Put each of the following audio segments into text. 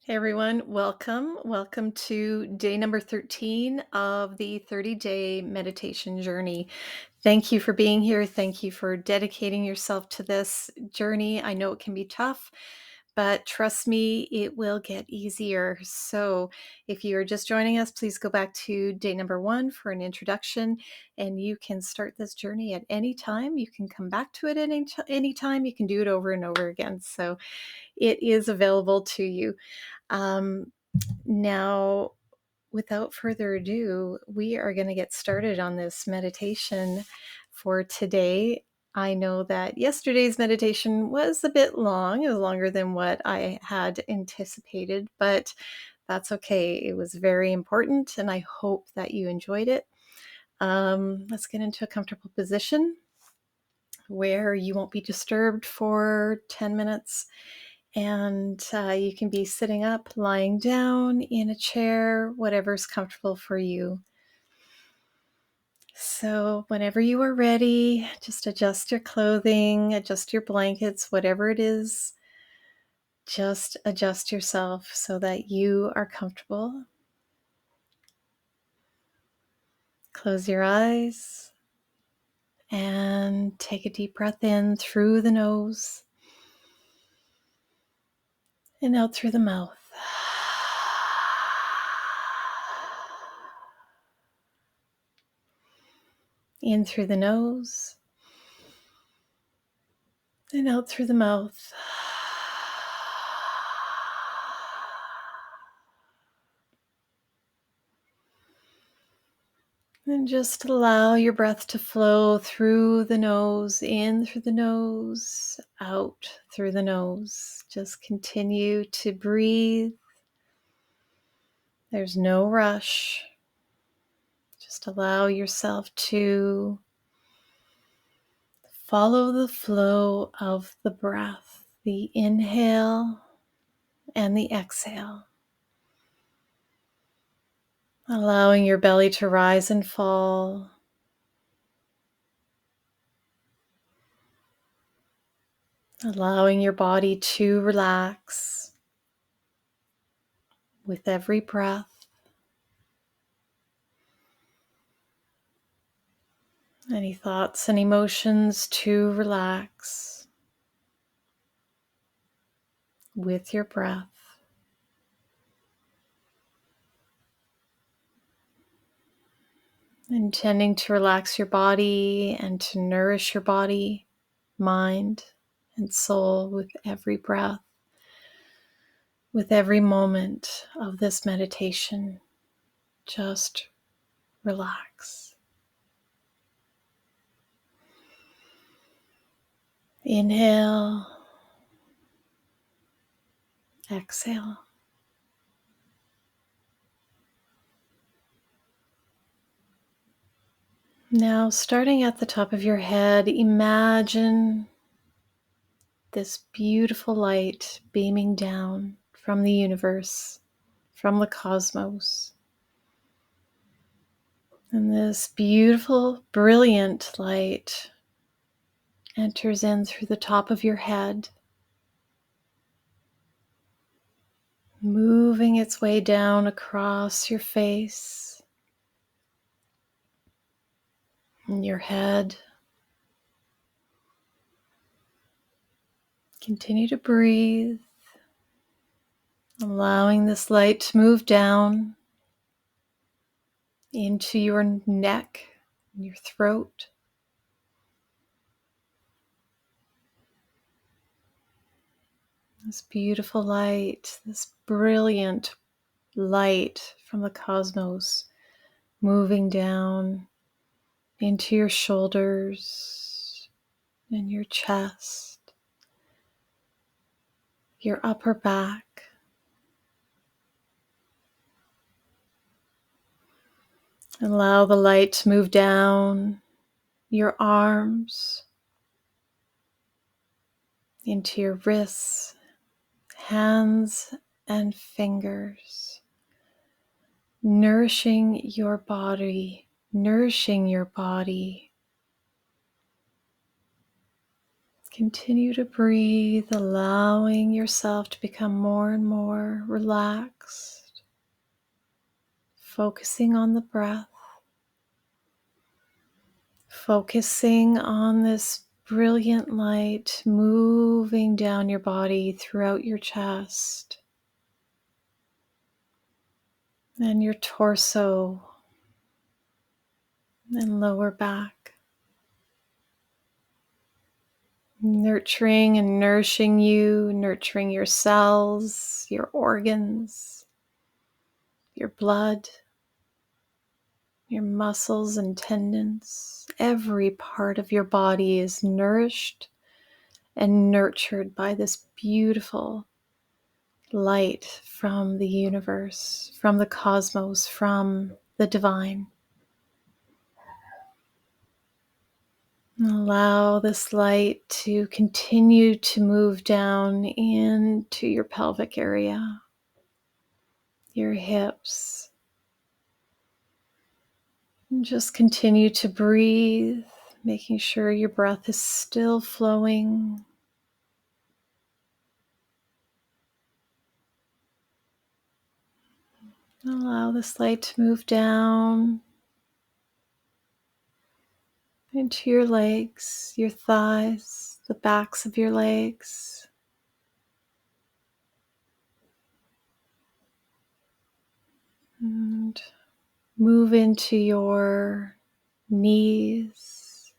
Hey everyone, welcome. Welcome to day number 13 of the 30-day meditation journey. Thank you for being here. Thank you for dedicating yourself to this journey. I know it can be tough, but trust me, it will get easier. So, if you are just joining us, please go back to day number 1 for an introduction, and you can start this journey at any time. You can come back to it at any time. You can do it over and over again. So, it is available to you. Um, Now, without further ado, we are going to get started on this meditation for today. I know that yesterday's meditation was a bit long. It was longer than what I had anticipated, but that's okay. It was very important, and I hope that you enjoyed it. Let's get into a comfortable position where you won't be disturbed for 10 minutes. And you can be sitting up, lying down, in a chair, whatever's comfortable for you. So, whenever you are ready, just adjust your clothing, adjust your blankets, whatever it is. Just adjust yourself so that you are comfortable. Close your eyes and take a deep breath in through the nose and out through the mouth. In through the nose and out through the mouth. And just allow your breath to flow through the nose, in through the nose, out through the nose. Just continue to breathe. There's no rush. Just allow yourself to follow the flow of the breath, the inhale and the exhale. Allowing your belly to rise and fall. Allowing your body to relax with every breath. Any thoughts and emotions to relax with your breath. Intending to relax your body and to nourish your body, mind, and soul with every breath, with every moment of this meditation. Just relax. Inhale, exhale. Now, starting at the top of your head, imagine this beautiful light beaming down from the universe, from the cosmos. And this beautiful, brilliant light enters in through the top of your head, moving its way down across your face and your head. Continue to breathe, allowing this light to move down into your neck and your throat. This beautiful light, this brilliant light from the cosmos moving down into your shoulders and your chest, your upper back. Allow the light to move down your arms, into your wrists, hands, and fingers, nourishing your body, Continue to breathe, allowing yourself to become more and more relaxed, focusing on the breath, focusing on this brilliant light moving down your body throughout your chest and your torso and lower back, nurturing and nourishing you, nurturing your cells, your organs, your blood, your muscles and tendons. Every part of your body is nourished and nurtured by this beautiful light from the universe, from the cosmos, from the divine. Allow this light to continue to move down into your pelvic area, your hips. And just continue to breathe, making sure your breath is still flowing. Allow this light to move down into your legs, your thighs, the backs of your legs. And move into your knees.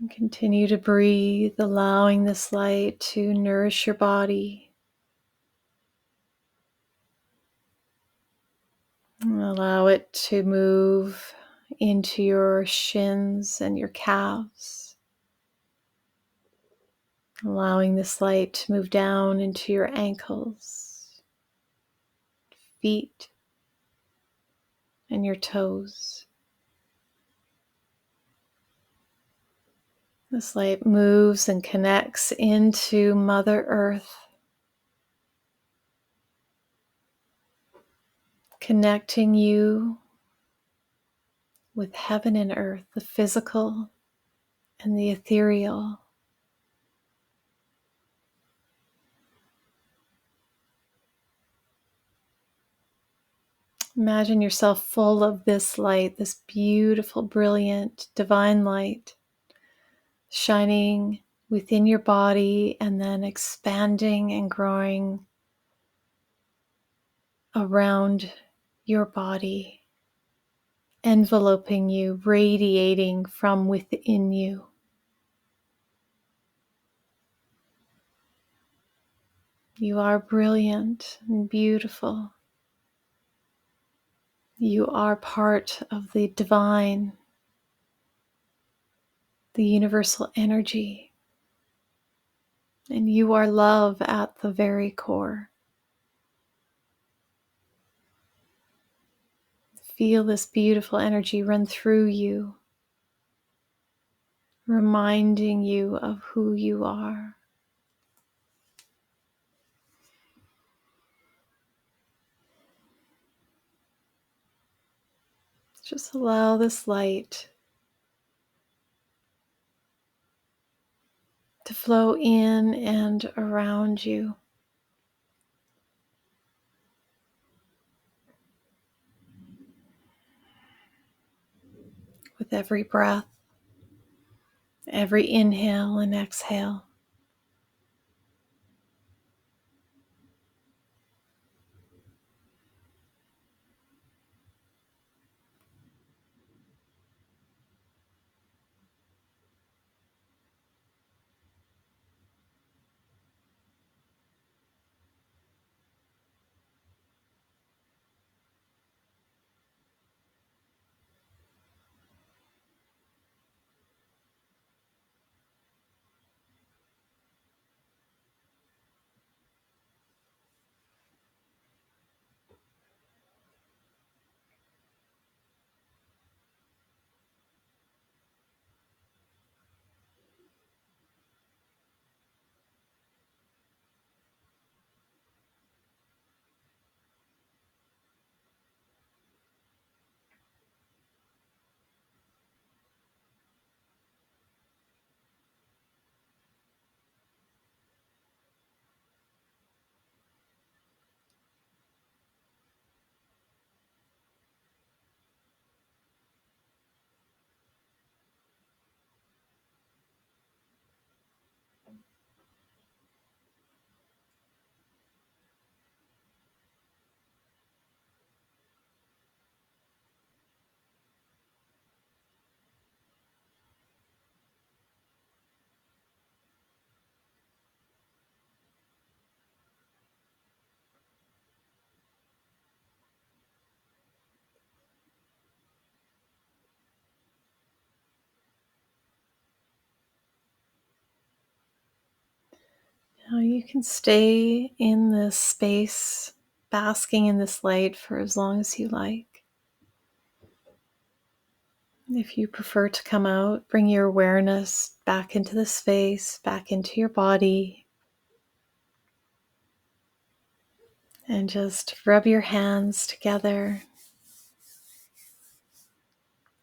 And continue to breathe, allowing this light to nourish your body. And allow it to move into your shins and your calves. Allowing this light to move down into your ankles, feet, and your toes. This light moves and connects into Mother Earth, connecting you with heaven and earth, the physical and the ethereal. Imagine yourself full of this light, this beautiful, brilliant, divine light, shining within your body and then expanding and growing around your body, enveloping you, radiating from within you. You are brilliant and beautiful. You are part of the divine, the universal energy, and you are love at the very core. Feel this beautiful energy run through you, reminding you of who you are. Just allow this light to flow in and around you. With every breath, every inhale and exhale. Now you can stay in this space, basking in this light for as long as you like. If you prefer to come out, bring your awareness back into the space, back into your body, and just rub your hands together,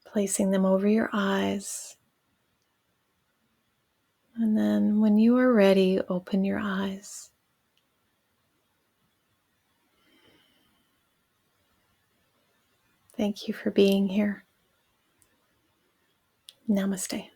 placing them over your eyes. And then when you are ready, open your eyes. Thank you for being here. Namaste.